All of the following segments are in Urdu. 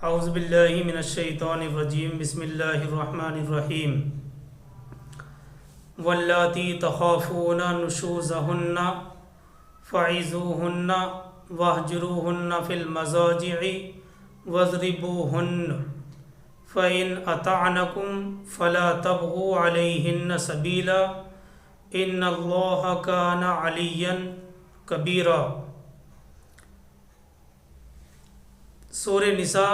اعوذ باللہ من الشیطان الرجیم بسم اللہ الرحمن الرحیم واللاتی تخافون نشوزہن فعظوہن واہجروہن فی المضاجع واضربوہن فإن أطعنکم فلا تبغوا علیہن سبیلا ان اللہ کان علیا کبیرا۔ سورہ نساء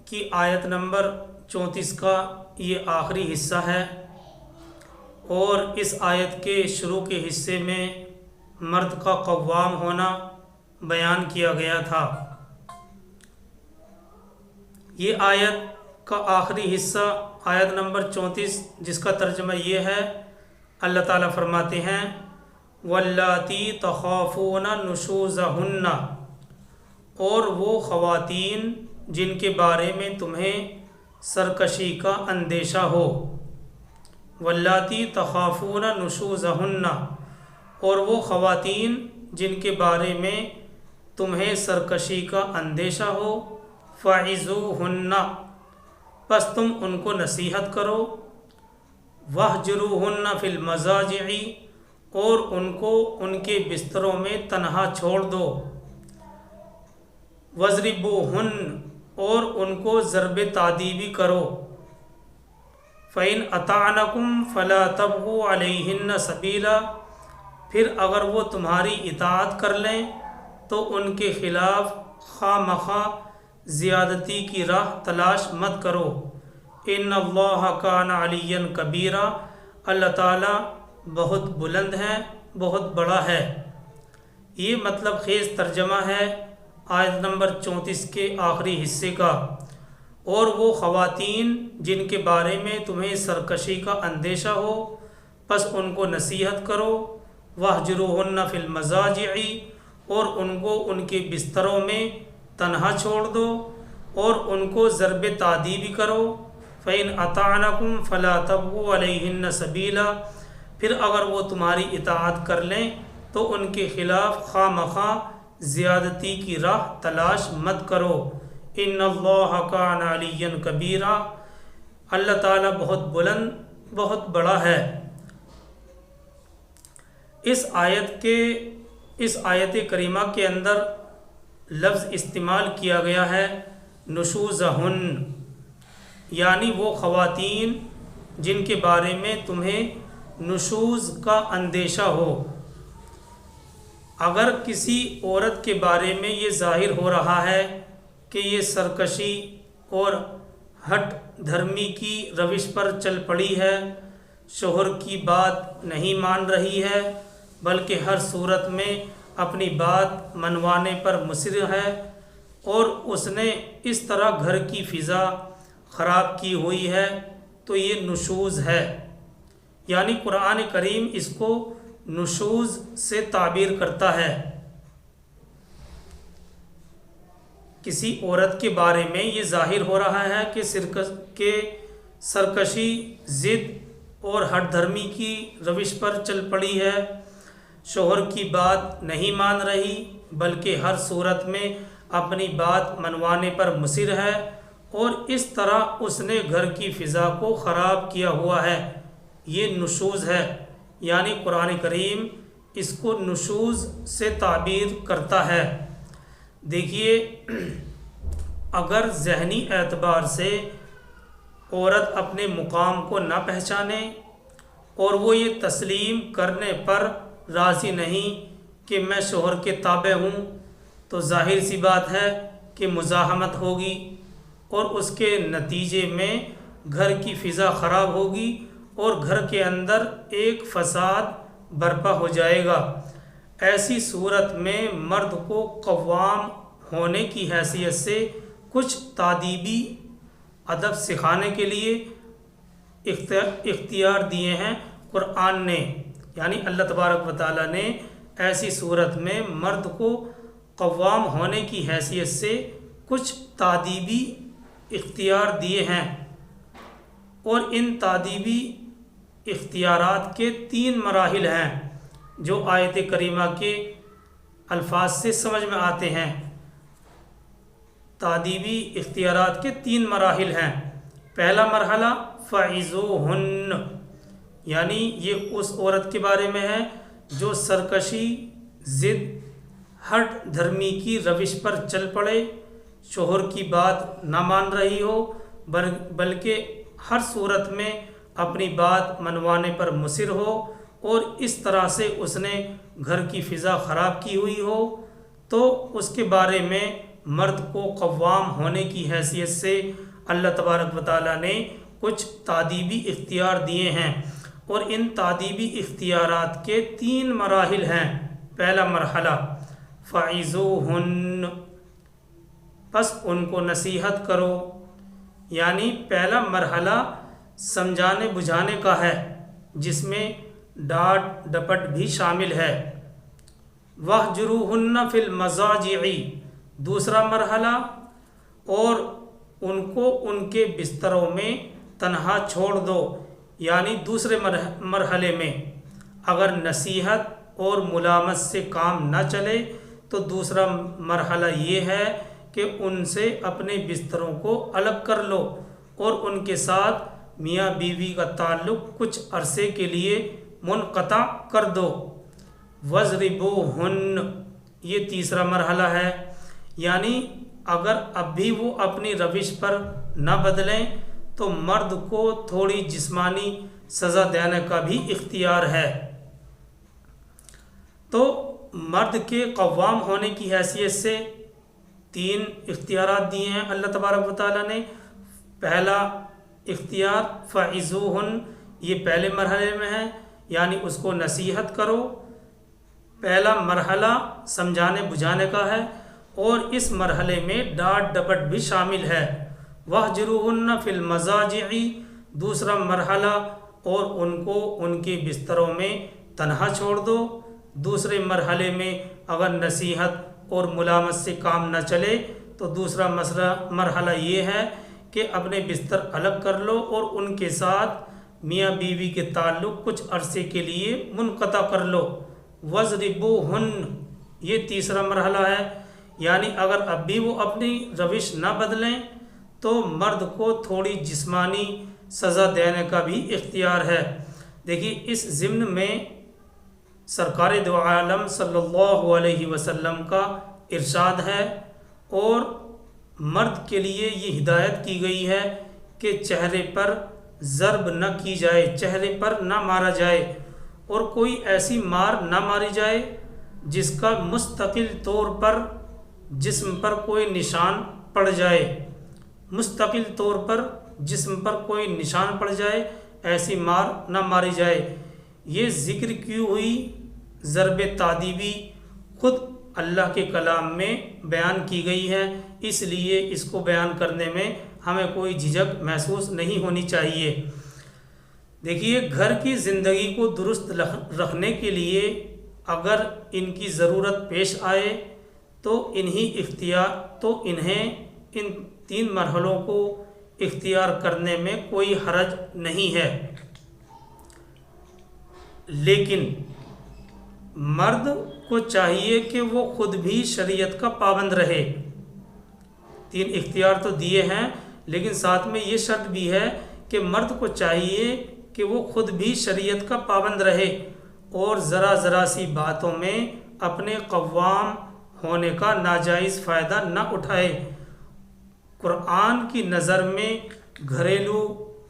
کی آیت نمبر 34 کا یہ آخری حصہ ہے، اور اس آیت کے شروع کے حصے میں مرد کا قوام ہونا بیان کیا گیا تھا۔ یہ آیت کا آخری حصہ آیت نمبر 34 جس کا ترجمہ یہ ہے، اللہ تعالیٰ فرماتے ہیں واللاتی تخافون نشوزہن، اور وہ خواتین جن کے بارے میں تمہیں سرکشی کا اندیشہ ہو۔ واللاتی تخافون نشوزہن، اور وہ خواتین جن کے بارے میں تمہیں سرکشی کا اندیشہ ہو۔ فعظوہن، پس تم ان کو نصیحت کرو۔ واہجروہن فی المضاجع، اور ان کو ان کے بستروں میں تنہا چھوڑ دو۔ واضربوہن، اور ان کو ضرب تعدیبی کرو۔ فإن أطعنکم فلا تبغوا علیہن سبیلا، پھر اگر وہ تمہاری اطاعت کر لیں تو ان کے خلاف خواہ مخواہ زیادتی کی راہ تلاش مت کرو۔ ان اللہ کان علیا کبیرا، اللہ تعالیٰ بہت بلند ہے، بہت بڑا ہے۔ یہ مطلب خیز ترجمہ ہے آیت نمبر 34 کے آخری حصے کا۔ اور وہ خواتین جن کے بارے میں تمہیں سرکشی کا اندیشہ ہو، پس ان کو نصیحت کرو۔ واہجروہن فی المضاجع، اور ان کو ان کے بستروں میں تنہا چھوڑ دو، اور ان کو ضرب تعدیبی کرو۔ فإن أطعنکم فلا تبغوا علیہن سبیلا، پھر اگر وہ تمہاری اطاعت کر لیں تو ان کے خلاف خواہ مخواہ زیادتی کی راہ تلاش مت کرو۔ ان اللہ کان علیا کبیرا، اللہ تعالیٰ بہت بلند، بہت بڑا ہے۔ اس آیت کریمہ کے اندر لفظ استعمال کیا گیا ہے نشوزہن، یعنی وہ خواتین جن کے بارے میں تمہیں نشوز کا اندیشہ ہو۔ اگر کسی عورت کے بارے میں یہ ظاہر ہو رہا ہے کہ یہ سرکشی اور ہٹ دھرمی کی روش پر چل پڑی ہے، شوہر کی بات نہیں مان رہی ہے، بلکہ ہر صورت میں اپنی بات منوانے پر مصر ہے، اور اس نے اس طرح گھر کی فضا خراب کی ہوئی ہے، تو یہ نشوز ہے۔ یعنی قرآن کریم اس کو نشوز سے تعبیر کرتا ہے۔ کسی عورت کے بارے میں یہ ظاہر ہو رہا ہے کہ سرکشی، ضد اور ہٹ دھرمی کی روش پر چل پڑی ہے، شوہر کی بات نہیں مان رہی، بلکہ ہر صورت میں اپنی بات منوانے پر مصر ہے، اور اس طرح اس نے گھر کی فضا کو خراب کیا ہوا ہے، یہ نشوز ہے۔ یعنی قرآن کریم اس کو نشوز سے تعبیر کرتا ہے۔ دیکھیے، اگر ذہنی اعتبار سے عورت اپنے مقام کو نہ پہچانے اور وہ یہ تسلیم کرنے پر راضی نہیں کہ میں شوہر کے تابع ہوں، تو ظاہر سی بات ہے کہ مزاحمت ہوگی، اور اس کے نتیجے میں گھر کی فضا خراب ہوگی، اور گھر کے اندر ایک فساد برپا ہو جائے گا۔ ایسی صورت میں مرد کو قوام ہونے کی حیثیت سے کچھ تادیبی ادب سکھانے کے لیے اختیار دیے ہیں قرآن نے، یعنی اللہ تبارک و تعالیٰ نے ایسی صورت میں مرد کو قوام ہونے کی حیثیت سے کچھ تادیبی اختیار دیے ہیں، اور ان تادیبی اختیارات کے 3 مراحل ہیں جو آیت کریمہ کے الفاظ سے سمجھ میں آتے ہیں۔ تعدیبی اختیارات کے 3 مراحل ہیں۔ پہلا مرحلہ فعظوہن، یعنی یہ اس عورت کے بارے میں ہے جو سرکشی، ضد، ہٹ دھرمی کی روش پر چل پڑے، شوہر کی بات نہ مان رہی ہو بلکہ ہر صورت میں اپنی بات منوانے پر مصر ہو اور اس طرح سے اس نے گھر کی فضا خراب کی ہوئی ہو، تو اس کے بارے میں مرد کو قوام ہونے کی حیثیت سے اللہ تبارک و تعالیٰ نے کچھ تعدیبی اختیار دیے ہیں، اور ان تعدیبی اختیارات کے 3 مراحل ہیں۔ پہلا مرحلہ فعظوہن، پس ان کو نصیحت کرو، یعنی پہلا مرحلہ سمجھانے بجھانے کا ہے جس میں ڈانٹ ڈپٹ بھی شامل ہے۔ وَاہْجُرُوهُنَّ فِي الْمَضَاجِعِ، دوسرا مرحلہ، اور ان کو ان کے بستروں میں تنہا چھوڑ دو، یعنی دوسرے مرحلے میں اگر نصیحت اور ملامت سے کام نہ چلے تو دوسرا مرحلہ یہ ہے کہ ان سے اپنے بستروں کو الگ کر لو اور ان کے ساتھ میاں بیوی کا تعلق کچھ عرصے کے لیے منقطع کر دو۔ وَاضْرِبُوهُنَّ، یہ تیسرا مرحلہ ہے، یعنی اگر اب بھی وہ اپنی روش پر نہ بدلیں تو مرد کو تھوڑی جسمانی سزا دینے کا بھی اختیار ہے۔ تو مرد کے قوام ہونے کی حیثیت سے 3 اختیارات دیے ہیں اللہ تبارک و تعالیٰ نے۔ پہلا اختیار فعظوہن، یہ پہلے مرحلے میں ہے، یعنی اس کو نصیحت کرو، پہلا مرحلہ سمجھانے بجھانے کا ہے، اور اس مرحلے میں ڈانٹ ڈپٹ بھی شامل ہے۔ وَاہْجُرُوهُنَّ فِي الْمَضَاجِعِ، دوسرا مرحلہ، اور ان کو ان کے بستروں میں تنہا چھوڑ دو۔ دوسرے مرحلے میں اگر نصیحت اور ملامت سے کام نہ چلے تو دوسرا مرحلہ یہ ہے کہ اپنے بستر الگ کر لو اور ان کے ساتھ میاں بیوی کے تعلق کچھ عرصے کے لیے منقطع کر لو۔ وَاضْرِبُوهُنَّ، یہ تیسرا مرحلہ ہے، یعنی اگر اب بھی وہ اپنی روش نہ بدلیں تو مرد کو تھوڑی جسمانی سزا دینے کا بھی اختیار ہے۔ دیکھیے اس ضمن میں سرکار دو عالم صلی اللہ علیہ وسلم کا ارشاد ہے، اور مرد کے لیے یہ ہدایت کی گئی ہے کہ چہرے پر ضرب نہ کی جائے، چہرے پر نہ مارا جائے، اور کوئی ایسی مار نہ ماری جائے جس کا مستقل طور پر جسم پر کوئی نشان پڑ جائے، مستقل طور پر جسم پر کوئی نشان پڑ جائے، ایسی مار نہ ماری جائے۔ یہ ذکر کیوں ہوئی ضرب تعدیبی خود اللہ کے کلام میں بیان کی گئی ہے، اس لیے اس کو بیان کرنے میں ہمیں کوئی جھجک محسوس نہیں ہونی چاہیے۔ دیکھیے گھر کی زندگی کو درست رکھنے کے لیے اگر ان کی ضرورت پیش آئے تو انہیں ان 3 مرحلوں کو اختیار کرنے میں کوئی حرج نہیں ہے، لیکن مرد کو چاہیے کہ وہ خود بھی شریعت کا پابند رہے۔ 3 اختیار تو دیے ہیں، لیکن ساتھ میں یہ شرط بھی ہے کہ مرد کو چاہیے کہ وہ خود بھی شریعت کا پابند رہے اور ذرا سی باتوں میں اپنے قوام ہونے کا ناجائز فائدہ نہ اٹھائے۔ قرآن کی نظر میں گھریلو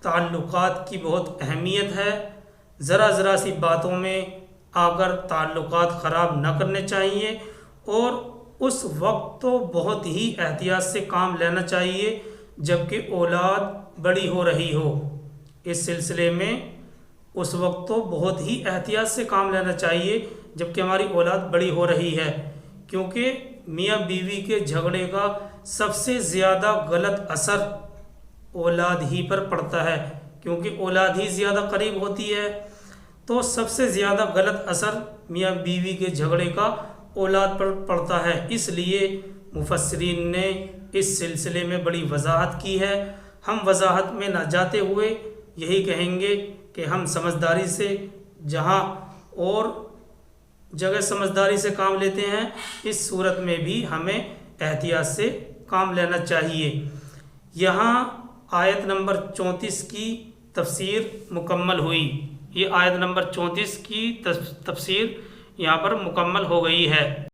تعلقات کی بہت اہمیت ہے، ذرا سی باتوں میں آ کر تعلقات خراب نہ کرنے چاہیے، اور اس وقت تو بہت ہی احتیاط سے کام لینا چاہیے جبکہ اولاد بڑی ہو رہی ہو۔ اس سلسلے میں اس وقت تو بہت ہی احتیاط سے کام لینا چاہیے جبکہ ہماری اولاد بڑی ہو رہی ہے، کیونکہ میاں بیوی کے جھگڑے کا سب سے زیادہ غلط اثر اولاد ہی پر پڑتا ہے، کیونکہ اولاد ہی زیادہ قریب ہوتی ہے، تو سب سے زیادہ غلط اثر میاں بیوی کے جھگڑے کا اولاد پر پڑتا ہے۔ اس لیے مفسرین نے اس سلسلے میں بڑی وضاحت کی ہے۔ ہم وضاحت میں نہ جاتے ہوئے یہی کہیں گے کہ ہم سمجھداری سے جہاں اور جگہ سمجھداری سے کام لیتے ہیں، اس صورت میں بھی ہمیں احتیاط سے کام لینا چاہیے۔ یہاں آیت نمبر 34 کی تفسیر مکمل ہوئی۔ یہ آیت نمبر 34 کی تفسیر یہاں پر مکمل ہو گئی ہے۔